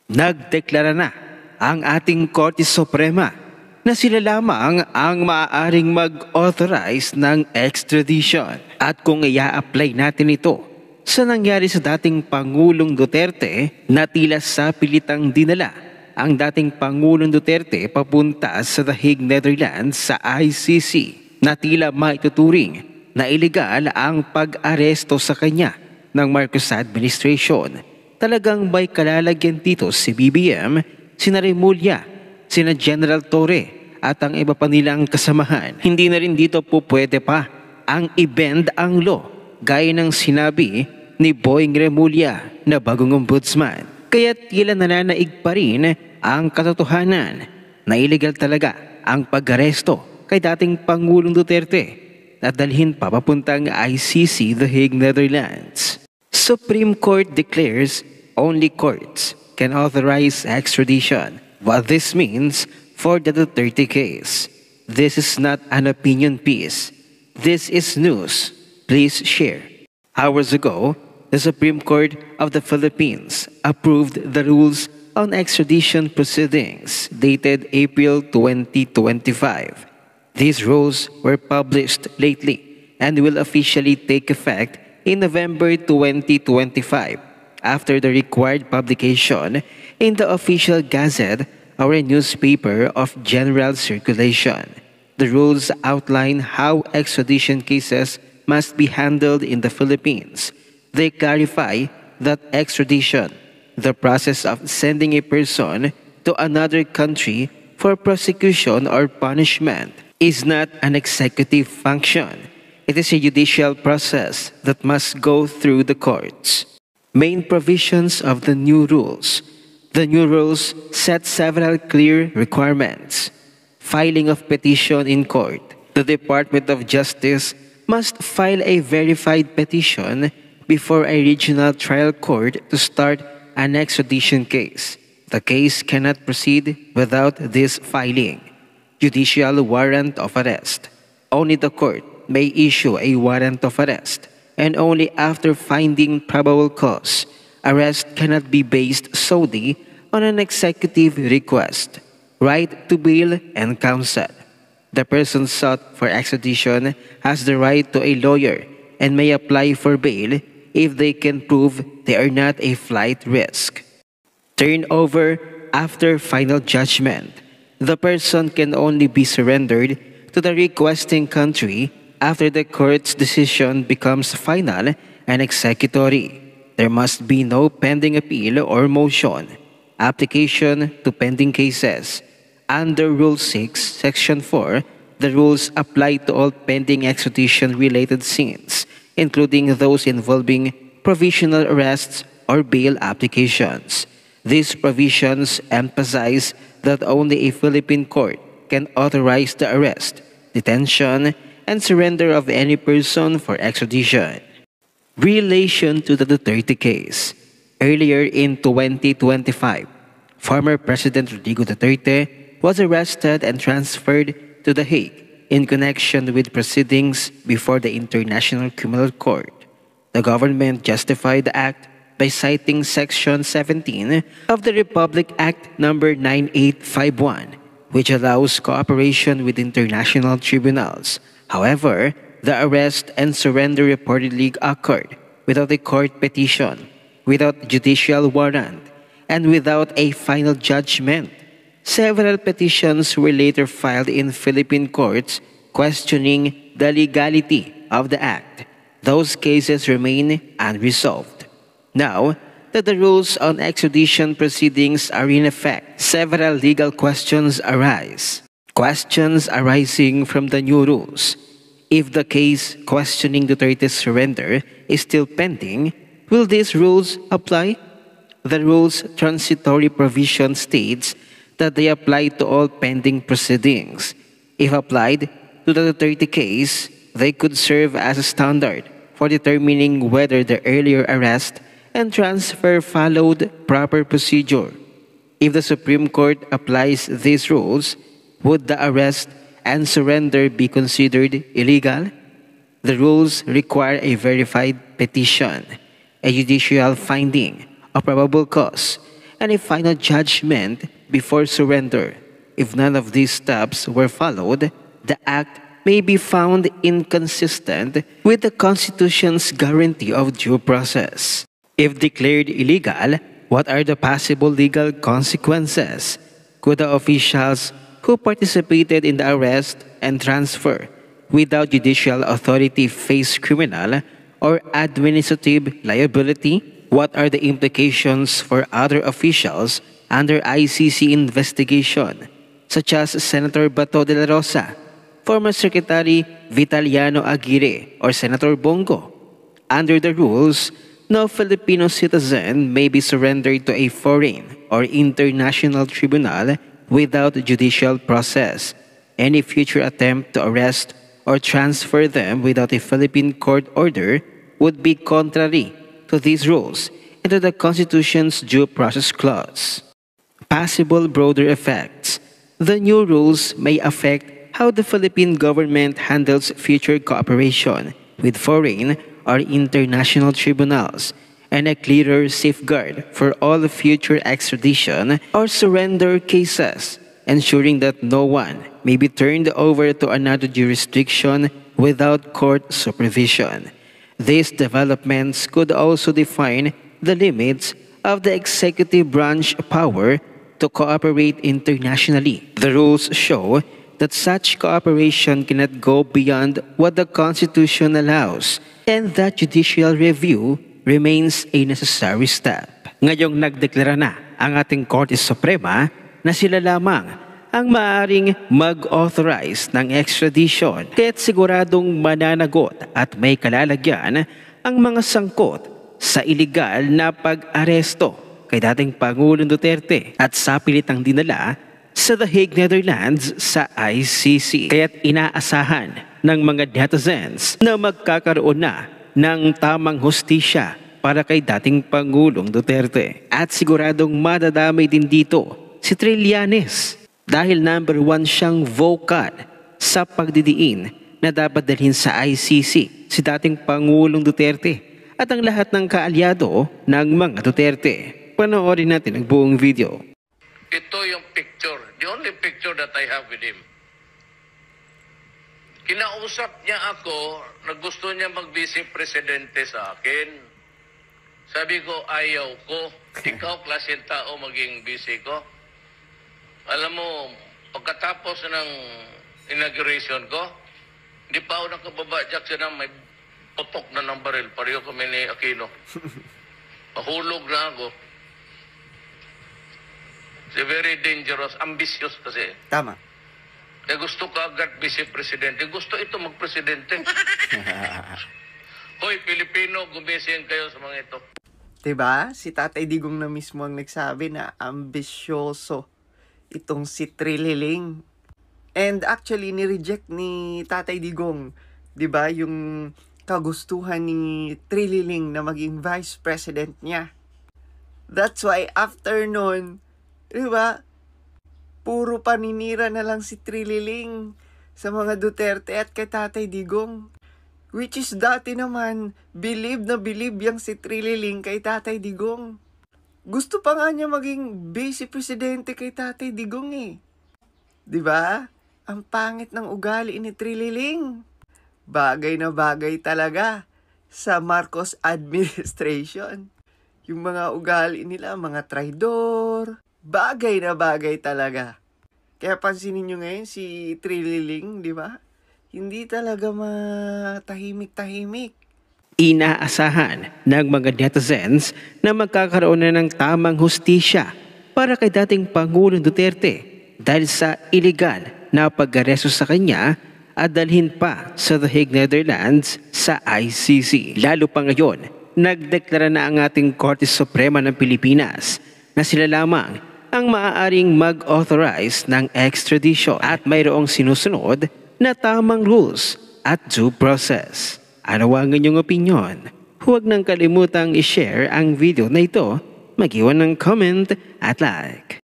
Nagdeklara na ang ating Korte Suprema na sila lamang ang maaaring mag-authorize ng extradition. At kung i-apply natin ito sa nangyari sa dating Pangulong Duterte na tila sa pilitang dinala ang dating Pangulong Duterte papunta sa The Hague, Netherlands sa ICC, na tila maituturing na iligal ang pag-aresto sa kanya ng Marcos administration. Talagang may kalalagyan dito si BBM, sina Remulla, sina General Torre at ang iba pa nilang kasamahan. Hindi na rin dito po pwede pa ang i-bend ang law gaya ng sinabi ni Boying Remulla na bagong ombudsman. Kaya tila nananaig pa rin ang katotohanan na illegal talaga ang pag-aresto kay dating Pangulong Duterte at dalhin pa papuntang ICC, The Hague, Netherlands. Supreme Court declares only courts can authorize extradition. What this means for the Duterte case. This is not an opinion piece. This is news. Please share. Hours ago, the Supreme Court of the Philippines approved the rules on extradition proceedings dated April 2025. These rules were published lately and will officially take effect in November 2025 after the required publication in the official gazette or a newspaper of general circulation. The rules outline how extradition cases must be handled in the Philippines. They clarify that extradition, the process of sending a person to another country for prosecution or punishment, is not an executive function. It is a judicial process that must go through the courts. Main provisions of the new rules. The new rules set several clear requirements. Filing of petition in court. The Department of Justice must file a verified petition before a regional trial court to start an extradition case. The case cannot proceed without this filing. Judicial warrant of arrest. Only the court may issue a warrant of arrest, and only after finding probable cause. Arrest cannot be based solely on an executive request. Right to bail and counsel. The person sought for extradition has the right to a lawyer and may apply for bail if they can prove they are not a flight risk. Turnover after final judgment. The person can only be surrendered to the requesting country after the court's decision becomes final and executory. There must be no pending appeal or motion. Application to pending cases. Under Rule 6, Section 4, the rules apply to all pending extradition-related scenes, including those involving provisional arrests or bail applications. These provisions emphasize that only a Philippine court can authorize the arrest, detention, and surrender of any person for extradition. Relation to the Duterte case. Earlier in 2025, former President Rodrigo Duterte was arrested and transferred to The Hague in connection with proceedings before the International Criminal Court. The government justified the act by citing Section 17 of the Republic Act No. 9851, which allows cooperation with international tribunals. However, the arrest and surrender reportedly occurred without a court petition, without judicial warrant, and without a final judgment. Several petitions were later filed in Philippine courts questioning the legality of the act. Those cases remain unresolved. Now that the rules on extradition proceedings are in effect, several legal questions arise. Questions arising from the new rules. If the case questioning Duterte's surrender is still pending, will these rules apply? The rule's transitory provision states that they apply to all pending proceedings. If applied to the Duterte case, they could serve as a standard for determining whether the earlier arrest and transfer followed proper procedure. If the Supreme Court applies these rules, would the arrest and surrender be considered illegal? The rules require a verified petition, a judicial finding of probable cause, and a final judgment before surrender. If none of these steps were followed, the act may be found inconsistent with the Constitution's guarantee of due process. If declared illegal, what are the possible legal consequences? Could the officials who participated in the arrest and transfer without judicial authority face criminal or administrative liability? What are the implications for other officials under ICC investigation, such as Senator Bato de la Rosa, former Secretary Vitaliano Aguirre, or Senator Bongo? Under the rules, no Filipino citizen may be surrendered to a foreign or international tribunal without judicial process. Any future attempt to arrest or transfer them without a Philippine court order would be contrary to these rules and to the Constitution's Due Process Clause. Possible broader effects. The new rules may affect how the Philippine government handles future cooperation with foreign or international tribunals, and a clearer safeguard for all future extradition or surrender cases, ensuring that no one may be turned over to another jurisdiction without court supervision. These developments could also define the limits of the executive branch power to cooperate internationally. The rules show that such cooperation cannot go beyond what the Constitution allows, and that judicial review remains a necessary step. Ngayong nagdeklara na ang ating Korte Suprema na sila lamang ang maaaring mag-authorize ng extradition, kaya't siguradong mananagot at may kalalagyan ang mga sangkot sa iligal na pag-aresto kay dating Pangulong Duterte at sa pilitang dinala sa The Hague, Netherlands sa ICC. Kaya't inaasahan ng mga netizens na magkakaroon na ng tamang hustisya para kay dating Pangulong Duterte. At siguradong madadamay din dito si Trillanes dahil number 1 siyang vocal sa pagdidiin na dapat dalhin sa ICC si dating Pangulong Duterte at ang lahat ng kaalyado ng mga Duterte. Panoorin natin ang buong video. Ito yung picture, the only picture that I have with him. Kinausap niya ako na gusto niya mag-vice presidente sa akin. Sabi ko, ayaw ko. Ikaw, klaseng tao, maging vice ko. Alam mo, pagkatapos ng inauguration ko, hindi pa ako nakababa, Jackson, na may putok na ng baril. Pareho kami ni Aquino. Mahulog na ako. It's very dangerous, ambitious kasi. Tama. Kaya gusto ka agad vice-presidente. Gusto ito mag-presidente. Hoy, Pilipino, gumising kayo sa mga ito. Diba? Si Tatay Digong na mismo ang nagsabi na ambisyoso itong si Trililing. And actually, ni-reject ni Tatay Digong, diba, yung kagustuhan ni Trililing na maging vice president niya. That's why after nun, diba, puro paninira na lang si Trililing sa mga Duterte at kay Tatay Digong. Which is dati naman, believe na believe yang si Trililing kay Tatay Digong. Gusto pa nga niya maging vice-presidente kay Tatay Digong eh. Diba? Ang pangit ng ugali ni Trililing. Bagay na bagay talaga sa Marcos administration. Yung mga ugali nila, mga traidor, bagay na bagay talaga. Kaya pansinin nyo ngayon si Trililing, di ba? Hindi talaga matahimik-tahimik. Inaasahan ng mga netizens na magkakaroon na ng tamang hustisya para kay dating Pangulong Duterte dahil sa iligal na pag-aresto sa kanya at dalhin pa sa The Hague, Netherlands sa ICC. Lalo pa ngayon, nagdeklara na ang ating Korte Suprema ng Pilipinas na sila lamang ang maaaring mag-authorize ng extradition at mayroong sinusunod na tamang rules at due process. Ano ang inyong opinyon? Huwag nang kalimutang i-share ang video na ito, mag-iwan ng comment at like.